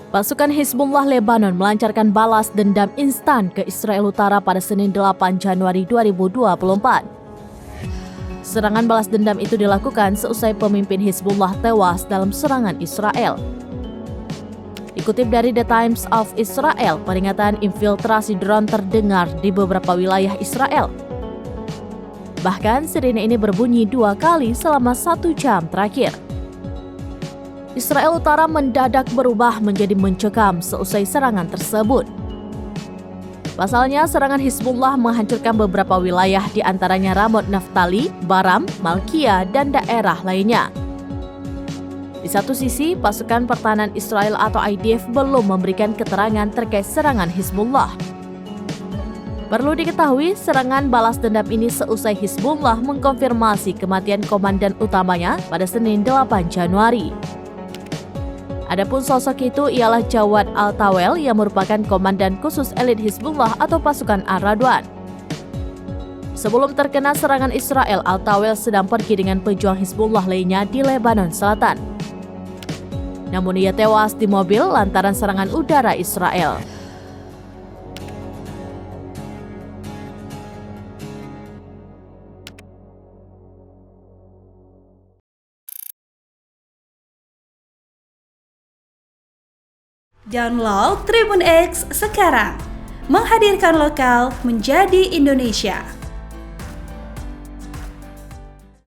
Pasukan Hizbullah Lebanon melancarkan balas dendam instan ke Israel Utara pada Senin 8 Januari 2024. Serangan balas dendam itu dilakukan seusai pemimpin Hizbullah tewas dalam serangan Israel. Dikutip dari The Times of Israel, peringatan infiltrasi drone terdengar di beberapa wilayah Israel. Bahkan sirine ini berbunyi 2 kali selama 1 jam terakhir. Israel Utara mendadak berubah menjadi mencekam seusai serangan tersebut. Pasalnya, serangan Hizbullah menghancurkan beberapa wilayah di antaranya Ramot Naftali, Baram, Malkia, dan daerah lainnya. Di satu sisi, pasukan pertahanan Israel atau IDF belum memberikan keterangan terkait serangan Hizbullah. Perlu diketahui, serangan balas dendam ini seusai Hizbullah mengkonfirmasi kematian komandan utamanya pada Senin 8 Januari. Adapun sosok itu ialah Jawad Al-Tawel yang merupakan komandan khusus elit Hizbullah atau pasukan Ar-Radwan. Sebelum terkena serangan Israel, Al-Tawel sedang pergi dengan pejuang Hizbullah lainnya di Lebanon Selatan. Namun ia tewas di mobil lantaran serangan udara Israel. Download Tribun X sekarang, menghadirkan lokal menjadi Indonesia.